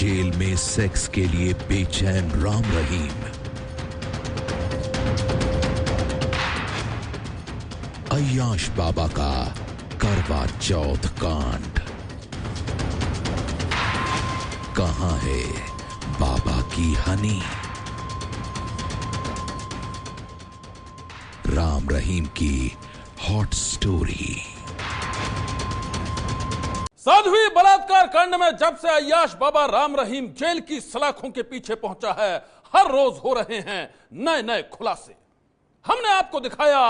Jail में sex के लिए बेचैन राम रहीम। अय्याश बाबा का करवा चौथ कांड। कहां है बाबा की हनी? राम रहीम की हॉट स्टोरी। साध्वी बलात्कार कांड में जब से अय्याश बाबा राम रहीम जेल की सलाखों के पीछे पहुंचा है, हर रोज हो रहे हैं नए नए खुलासे। हमने आपको दिखाया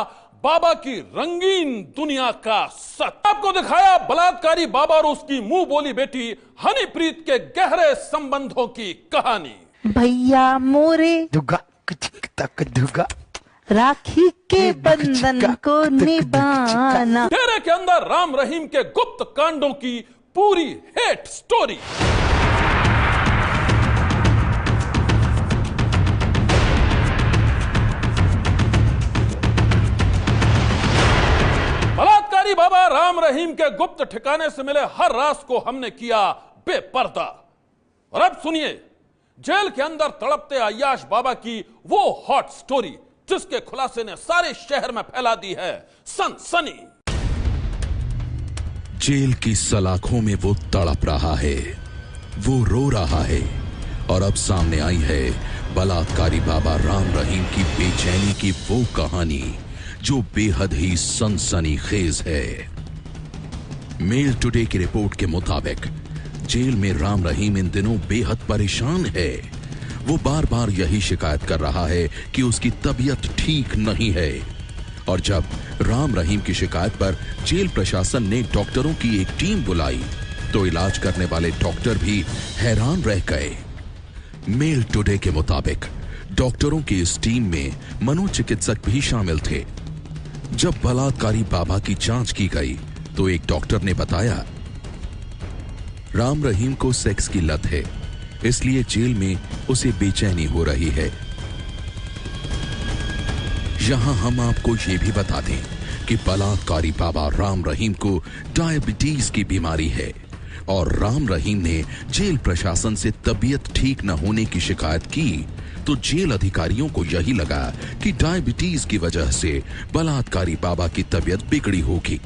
बाबा की रंगीन दुनिया का सच, आपको दिखाया बलात्कारी बाबा और उसकी मुंह बोली बेटी हनीप्रीत के गहरे संबंधों की कहानी। भैया मोरे दुगा राखी के बंधन को निभाना। डेरे के अंदर राम रहीम के गुप्त कांडों की पूरी हेट स्टोरी। बलात्कारी बाबा राम रहीम के गुप्त ठिकाने से मिले हर राज को हमने किया बेपर्दा। और अब सुनिए जेल के अंदर तड़पते अय्याश बाबा की वो हॉट स्टोरी जिसके खुलासे ने सारे शहर में फैला दी है सनसनी। जेल की सलाखों में वो तड़प रहा है, वो रो रहा है और अब सामने आई है बलात्कारी बाबा राम रहीम की बेचैनी की वो कहानी जो बेहद ही सनसनीखेज है। मेल टुडे की रिपोर्ट के मुताबिक जेल में राम रहीम इन दिनों बेहद परेशान है। वो बार बार यही शिकायत कर रहा है कि उसकी तबीयत ठीक नहीं है। और जब राम रहीम की शिकायत पर जेल प्रशासन ने डॉक्टरों की एक टीम बुलाई तो इलाज करने वाले डॉक्टर भी हैरान रह गए। मेल टुडे के मुताबिक डॉक्टरों की इस टीम में मनोचिकित्सक भी शामिल थे। जब बलात्कारी बाबा की जांच की गई तो एक डॉक्टर ने बताया राम रहीम को सेक्स की लत है, इसलिए जेल में उसे बेचैनी हो रही है। यहां हम आपको यह भी बता दें कि बलात्कारी बाबा राम रहीम को डायबिटीज की बीमारी है और राम रहीम ने जेल प्रशासन से तबीयत ठीक न होने की शिकायत की तो जेल अधिकारियों को यही लगा कि डायबिटीज की वजह से बलात्कारी बाबा की तबीयत बिगड़ी होगी।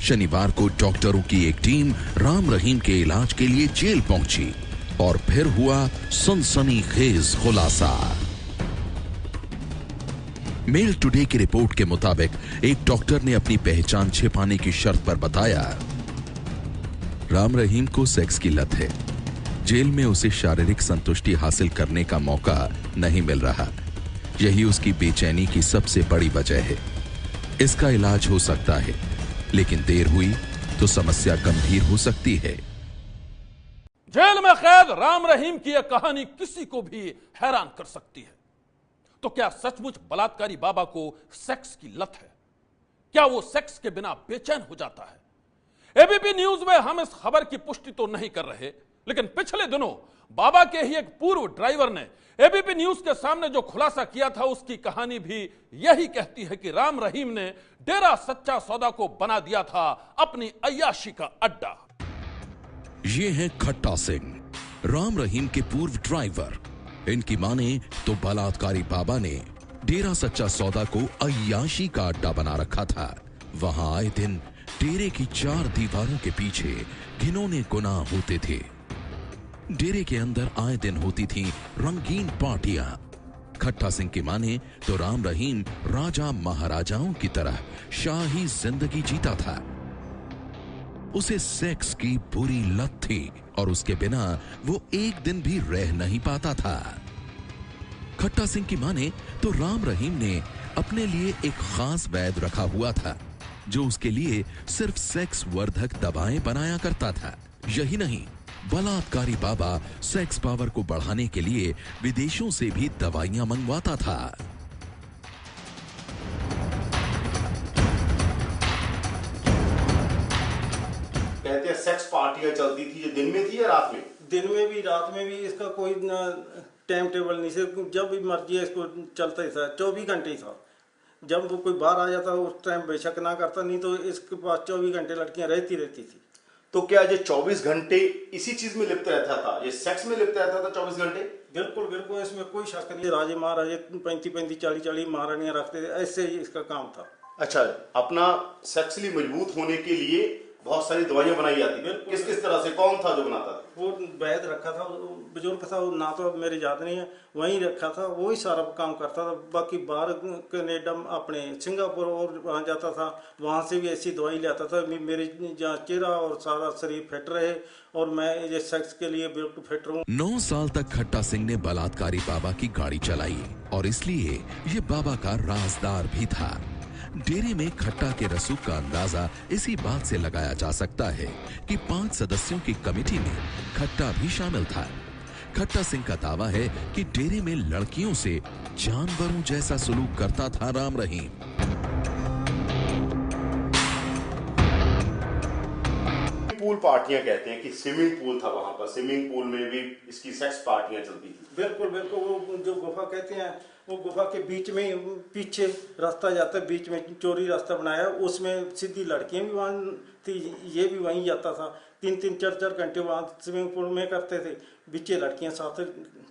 शनिवार को डॉक्टरों की एक टीम राम रहीम के इलाज के लिए जेल पहुंची और फिर हुआ सनसनीखेज खुलासा। मेल टुडे की रिपोर्ट के मुताबिक एक डॉक्टर ने अपनी पहचान छिपाने की शर्त पर बताया राम रहीम को सेक्स की लत है, जेल में उसे शारीरिक संतुष्टि हासिल करने का मौका नहीं मिल रहा, यही उसकी बेचैनी की सबसे बड़ी वजह है। इसका इलाज हो सकता है लेकिन देर हुई तो समस्या गंभीर हो सकती है। जेल में कैद राम रहीम की यह कहानी किसी को भी हैरान कर सकती है। तो क्या सचमुच बलात्कारी बाबा को सेक्स की लत है? क्या वो सेक्स के बिना बेचैन हो जाता है? एबीपी न्यूज में हम इस खबर की पुष्टि तो नहीं कर रहे, लेकिन पिछले दिनों बाबा के ही एक पूर्व ड्राइवर ने एबीपी न्यूज के सामने जो खुलासा किया था उसकी कहानी भी यही कहती है कि राम रहीम ने डेरा सच्चा सौदा को बना दिया था अपनी अय्याशी का अड्डा। ये है खट्टा सिंह, राम रहीम के पूर्व ड्राइवर। इनकी माने तो बलात्कारी बाबा ने डेरा सच्चा सौदा को अय्याशी का अड्डा बना रखा था। वहां आए दिन डेरे की चार दीवारों के पीछे घिनौने गुनाह होते थे। डेरे के अंदर आए दिन होती थी रंगीन पार्टियां। खट्टा सिंह की माने तो राम रहीम राजा महाराजाओं की तरह शाही जिंदगी जीता था। उसे सेक्स की बुरी लत थी और उसके बिना वो एक दिन भी रह नहीं पाता था। खट्टा सिंह की माने तो राम रहीम ने अपने लिए एक खास वैद्य रखा हुआ था जो उसके लिए सिर्फ सेक्स वर्धक दवाएं बनाया करता था। यही नहीं, बलात्कारी बाबा सेक्स पावर को बढ़ाने के लिए विदेशों से भी दवाइयां मंगवाता था। कहते हैं सेक्स पार्टियां चलती थी, ये दिन में थी या रात में? दिन में भी रात में भी। इसका कोई टाइम टेबल नहीं, सिर्फ जब भी मर्जी है इसको चलता ही था, 24 घंटे ही था। जब वो कोई बाहर आ जाता उस टाइम बेशक ना करता, नहीं तो इसके पास 24 घंटे लड़कियां रहती थी। तो क्या ये 24 घंटे इसी चीज में लिप्त रहता था, ये सेक्स में लिप्त रहता था 24 घंटे? बिल्कुल बिल्कुल, इसमें कोई शक नहीं। राजे महाराजे 35-35 40-40 महारानियां रखते थे, ऐसे ही इसका काम था। अच्छा, अपना सेक्सुअली मजबूत होने के लिए बहुत सारी दवाइयां बनाई जाती थी। किस किस तरह से, कौन था जो बनाता था? वो वैद रखा था, बुजुर्ग था, वो ना तो मेरे याद नहीं है, वहीं रखा था, वो ही सारा काम करता था। बाकी बाहर कनेडा, अपने सिंगापुर और वहाँ जाता था, वहाँ से भी ऐसी दवाई ले आता था मेरे जहाँ चेहरा और सारा शरीर फिट रहे और मैं ये सेक्स के लिए बिल्कुल फिट रहूं। 9 साल तक खट्टा सिंह ने बलात्कारी बाबा की गाड़ी चलाई और इसलिए ये बाबा का राजदार भी था। डेरे में खट्टा के रसूख का अंदाजा इसी बात से लगाया जा सकता है कि 5 सदस्यों की कमेटी में खट्टा भी शामिल था। खट्टा सिंह का दावा है कि डेरे में लड़कियों से जानवरों जैसा सलूक करता था राम रहीम। पूल पार्टियां कहते हैं कि स्विमिंग पूल था वहां पर, स्विमिंग पूल में भी इसकी सेक्स पार्टियां चलती थी। बिल्कुल बिल्कुल, वो जो गुफा कहते हैं, वो गुफा के बीच में पीछे रास्ता जाता है, बीच में चोरी रास्ता बनाया, उसमें सीधी लड़कियां भी वहाँ थी, ये भी वहीं जाता था। 3-3 4-4 घंटे वहाँ स्विमिंग पूल में करते थे, बीचे लड़कियां साथ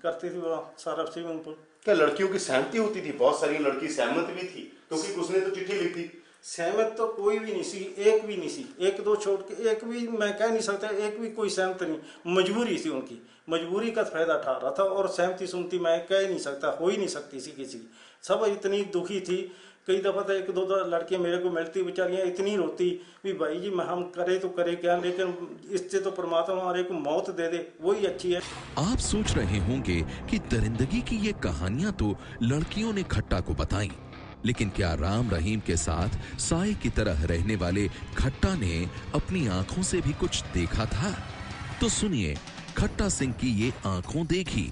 करती थी वहाँ सारा स्विमिंग पूल। क्या लड़कियों की सहमति होती थी? बहुत सारी लड़की सहमत भी थी, क्योंकि उसने तो चिट्ठी लिखी। सहमत तो कोई भी नहीं सी, एक भी नहीं सी, 1-2 छोड़ के एक भी मैं कह नहीं सकता, एक भी कोई सहमत नहीं। मजबूरी थी उनकी, मजबूरी का फायदा उठा रहा था और सहमति सुनती मैं कह नहीं सकता, हो ही नहीं सकती सी किसी की। सब इतनी दुखी थी, कई दफ़ा तो 1-2 लड़कियां मेरे को मिलती, बेचारियां इतनी रोती भी भाई जी हम करे तो करे क्या, लेकिन इससे तो परमात्मा हमारे को मौत दे दे, वही अच्छी है। आप सोच रहे होंगे कि दरिंदगी की ये कहानियां तो लड़कियों ने खट्टा को बताई, लेकिन क्या राम रहीम के साथ साए की तरह रहने वाले खट्टा ने अपनी आंखों से भी कुछ देखा था? तो सुनिए खट्टा सिंह की ये आंखों देखी।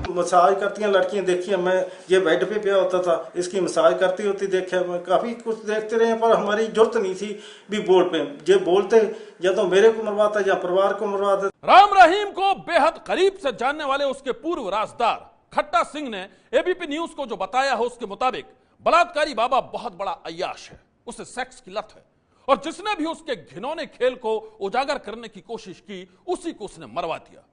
मसाज करती हैं लड़कियां देखी है, मैं ये बेड पे पिया होता था, इसकी मसाज करती होती देखा, मैं काफी कुछ देखते रहे, पर हमारी जरूरत नहीं थी भी बोल पे, जे बोलते या तो मेरे को मरवाता या परिवार को मरवाता। राम रहीम को बेहद करीब से जानने वाले उसके पूर्व राजदार खट्टा सिंह ने एबीपी न्यूज को जो बताया है उसके मुताबिक बलात्कारी बाबा बहुत बड़ा अय्याश है, उसे सेक्स की लत है और जिसने भी उसके घिनौने खेल को उजागर करने की कोशिश की उसी को उसने मरवा दिया।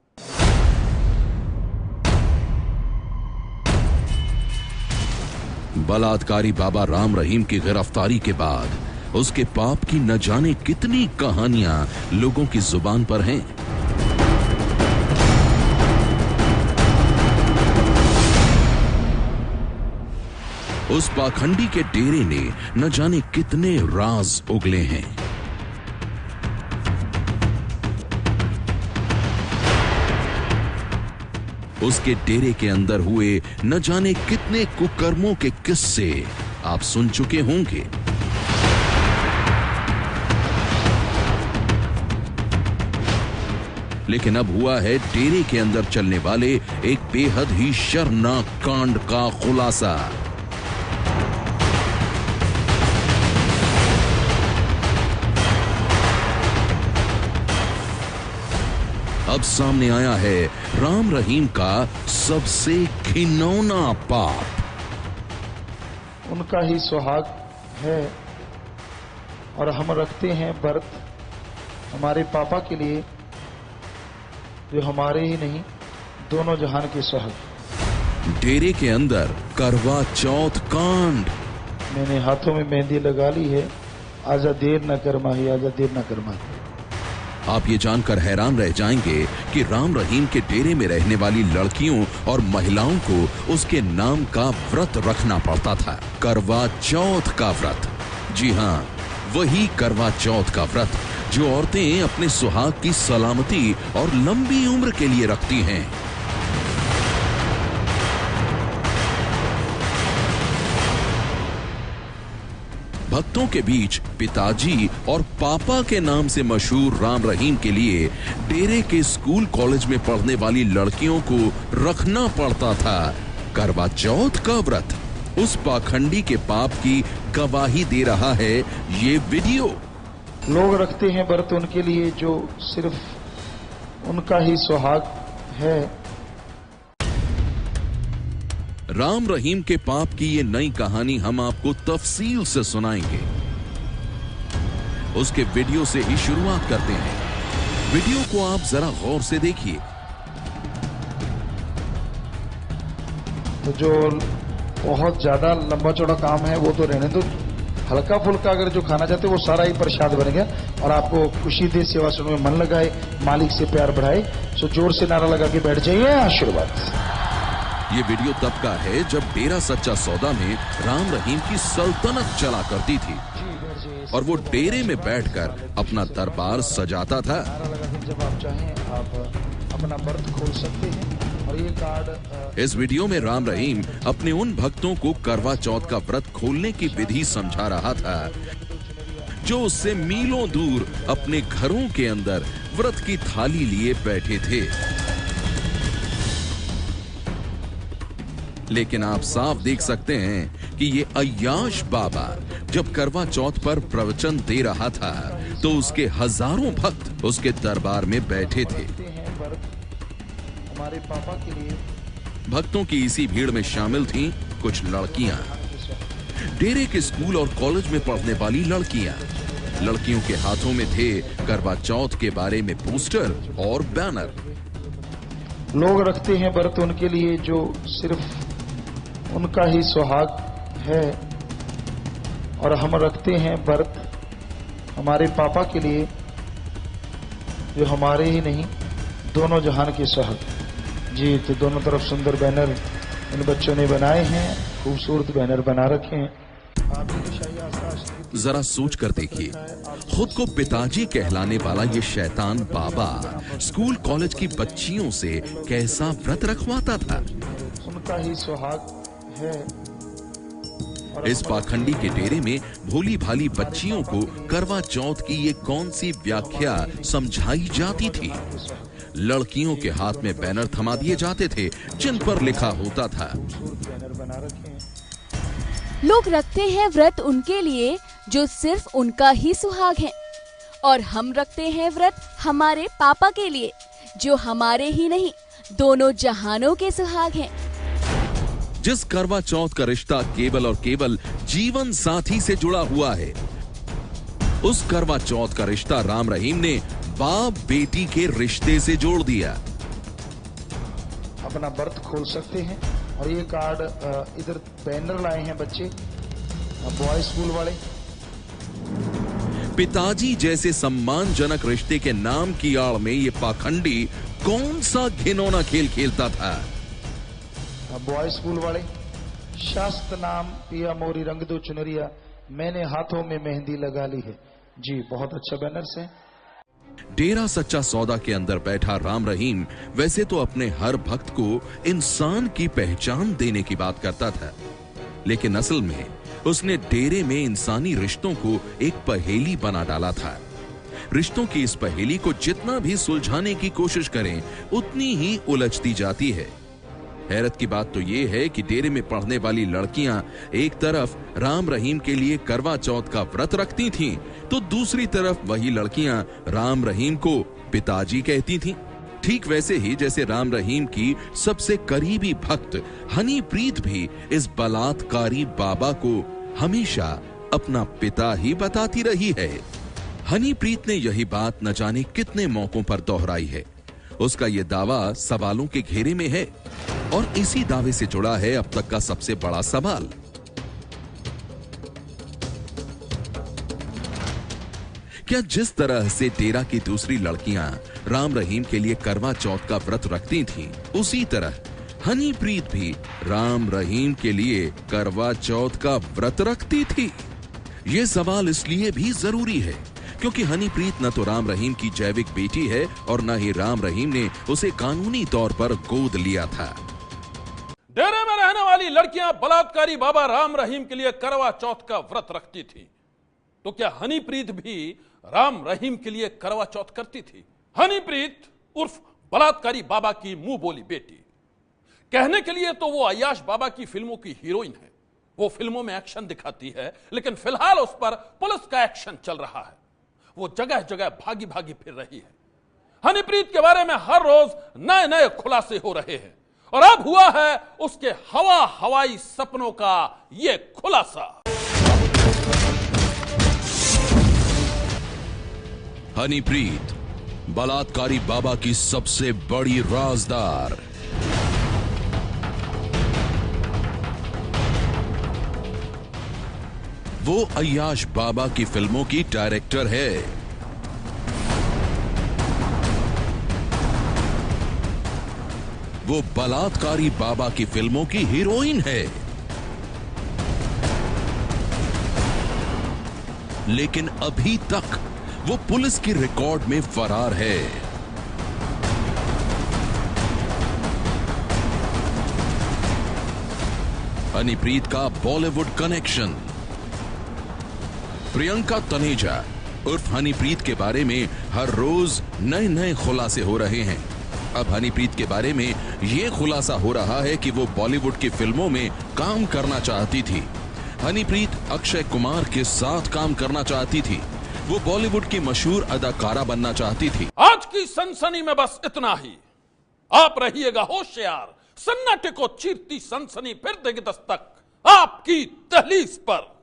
बलात्कारी बाबा राम रहीम की गिरफ्तारी के बाद उसके पाप की न जाने कितनी कहानियां लोगों की जुबान पर हैं। उस पाखंडी के डेरे ने न जाने कितने राज उगले हैं। उसके डेरे के अंदर हुए न जाने कितने कुकर्मों के किस्से आप सुन चुके होंगे। लेकिन अब हुआ है डेरे के अंदर चलने वाले एक बेहद ही शर्मनाक कांड का खुलासा। अब सामने आया है राम रहीम का सबसे घिनौना पाप। उनका ही सुहाग है और हम रखते हैं व्रत हमारे पापा के लिए, जो हमारे ही नहीं दोनों जहान के सुहाग। डेरे के अंदर करवा चौथ कांड। मैंने हाथों में मेहंदी लगा ली है, आजा देर न कर माही, आजा देर न कर माही। आप ये जानकर हैरान रह जाएंगे कि राम रहीम के डेरे में रहने वाली लड़कियों और महिलाओं को उसके नाम का व्रत रखना पड़ता था, करवा चौथ का व्रत। जी हाँ, वही करवा चौथ का व्रत जो औरतें अपने सुहाग की सलामती और लंबी उम्र के लिए रखती हैं। भक्तों के बीच पिताजी और पापा के नाम से मशहूर राम रहीम के लिए डेरे के स्कूल कॉलेज में पढ़ने वाली लड़कियों को रखना पड़ता था करवा चौथ का व्रत। उस पाखंडी के पाप की गवाही दे रहा है ये वीडियो। लोग रखते हैं व्रत उनके लिए जो सिर्फ उनका ही सुहाग है। राम रहीम के पाप की ये नई कहानी हम आपको तफसील से सुनाएंगे। उसके वीडियो से ही शुरुआत करते हैं। वीडियो को आप जरा गौर से देखिए। तो जो बहुत ज्यादा लंबा चौड़ा काम है वो तो रहने दो, हल्का फुल्का अगर जो खाना चाहते वो सारा ही प्रसाद बन गया और आपको खुशी दे, सेवा सुन में मन लगाए, मालिक से प्यार बढ़ाए। सो जोर से नारा लगा के बैठ जाइए। आशीर्वाद। ये वीडियो तब का है जब डेरा सच्चा सौदा में राम रहीम की सल्तनत चला करती थी और वो डेरे में बैठकर अपना दरबार सजाता था। नारा लगा के जब आप चाहें आप अपना बर्थ खोल सकते हैं। और ये कार्ड इस वीडियो में राम रहीम अपने उन भक्तों को करवा चौथ का व्रत खोलने की विधि समझा रहा था जो उससे मीलों दूर अपने घरों के अंदर व्रत की थाली लिए बैठे थे। लेकिन आप साफ देख सकते हैं कि ये अय्याश बाबा जब करवा चौथ पर प्रवचन दे रहा था तो उसके हजारों भक्त उसके दरबार में बैठे थे। हमारे पापा के लिए भक्तों की इसी भीड़ में शामिल थीं कुछ लड़कियां, डेरे के स्कूल और कॉलेज में पढ़ने वाली लड़कियां। लड़कियों के हाथों में थे करवा चौथ के बारे में पोस्टर और बैनर। लोग रखते हैं व्रत उनके लिए जो सिर्फ उनका ही सुहाग है, और हम रखते हैं व्रत हमारे पापा के लिए जो हमारे ही नहीं दोनों जहान के सुहाग। जी, तो दोनों तरफ सुंदर बैनर इन बच्चों ने बनाए हैं, खूबसूरत बैनर बना रखे हैं। जरा सोच कर देखिए, खुद को पिताजी कहलाने वाला ये शैतान बाबा स्कूल कॉलेज की बच्चियों से कैसा व्रत रखवाता था। उनका ही सुहाग है। इस पाखंडी के डेरे में भोली भाली बच्चियों को करवा चौथ की ये कौन सी व्याख्या समझाई जाती थी। लड़कियों के हाथ में बैनर थमा दिए जाते थे जिन पर लिखा होता था, लोग रखते हैं व्रत उनके लिए जो सिर्फ उनका ही सुहाग है, और हम रखते हैं व्रत हमारे पापा के लिए जो हमारे ही नहीं दोनों जहानों के सुहाग हैं। जिस करवा चौथ का रिश्ता केवल और केवल जीवन साथी से जुड़ा हुआ है, उस करवा चौथ का रिश्ता राम रहीम ने बाप बेटी के रिश्ते से जोड़ दिया। अपना बर्थ खोल सकते हैं। और ये कार्ड इधर बैनर लाए हैं बच्चे बॉय स्कूल वाले। पिताजी जैसे सम्मानजनक रिश्ते के नाम की आड़ में ये पाखंडी कौन सा घिनौना खेल खेलता था। बॉय स्कूल वाले। शास्त्र नाम पिया मोरी रंग दो चुनरिया, मैंने हाथों में मेहंदी लगा ली है। जी, बहुत अच्छा बैनर से। डेरा सच्चा सौदा के अंदर बैठा राम रहीम वैसे तो अपने हर भक्त को इंसान की पहचान देने की बात करता था, लेकिन असल में उसने डेरे में इंसानी रिश्तों को एक पहेली बना डाला था। रिश्तों की इस पहेली को जितना भी सुलझाने की कोशिश करें उतनी ही उलझती जाती है। हैरत की बात तो यह है कि डेरे में पढ़ने वाली लड़कियां एक तरफ राम रहीम के लिए करवा चौथ का व्रत रखती थीं, तो दूसरी तरफ वही लड़कियां राम रहीम को पिताजी कहती थीं। ठीक वैसे ही जैसे राम रहीम की सबसे करीबी भक्त हनीप्रीत भी इस बलात्कारी बाबा को हमेशा अपना पिता ही बताती रही है। हनीप्रीत ने यही बात न जाने कितने मौकों पर दोहराई है। उसका यह दावा सवालों के घेरे में है और इसी दावे से जुड़ा है अब तक का सबसे बड़ा सवाल। क्या जिस तरह से डेरा की दूसरी लड़कियां राम रहीम के लिए करवा चौथ का व्रत रखती थीं, उसी तरह हनीप्रीत भी राम रहीम के लिए करवा चौथ का व्रत रखती थी? यह सवाल इसलिए भी जरूरी है क्योंकि हनीप्रीत न तो राम रहीम की जैविक बेटी है और न ही राम रहीम ने उसे कानूनी तौर पर गोद लिया था। डेरे में रहने वाली लड़कियां बलात्कारी बाबा राम रहीम के लिए करवा चौथ का व्रत रखती थी, तो क्या हनीप्रीत भी राम रहीम के लिए करवा चौथ करती थी? हनीप्रीत उर्फ बलात्कारी बाबा की मुंह बोली बेटी। कहने के लिए तो वो अय्याश बाबा की फिल्मों की हीरोइन है, वो फिल्मों में एक्शन दिखाती है, लेकिन फिलहाल उस पर पुलिस का एक्शन चल रहा है। वो जगह जगह भागी भागी फिर रही है। हनीप्रीत के बारे में हर रोज नए नए खुलासे हो रहे हैं। और अब हुआ है उसके हवाई सपनों का ये खुलासा। हनीप्रीत, बलात्कारी बाबा की सबसे बड़ी राजदार। वो अय्याश बाबा की फिल्मों की डायरेक्टर है। वो बलात्कारी बाबा की फिल्मों की हीरोइन है। लेकिन अभी तक वो पुलिस की रिकॉर्ड में फरार है। हनीप्रीत का बॉलीवुड कनेक्शन। प्रियंका तनेजा उर्फ हनीप्रीत के बारे में हर रोज नए नए खुलासे हो रहे हैं। अब हनीप्रीत के बारे में यह खुलासा हो रहा है कि वो बॉलीवुड की फिल्मों में काम करना चाहती थी। हनीप्रीत अक्षय कुमार के साथ काम करना चाहती थी। वो बॉलीवुद की मशहूर अदाकारा बनना चाहती थी। आज की सनसनी में बस इतना ही। आप रहिएगा होशियार, सन्नाटे को चीरती सनसनी फिर देगी दस्तक आपकी दहलीज पर।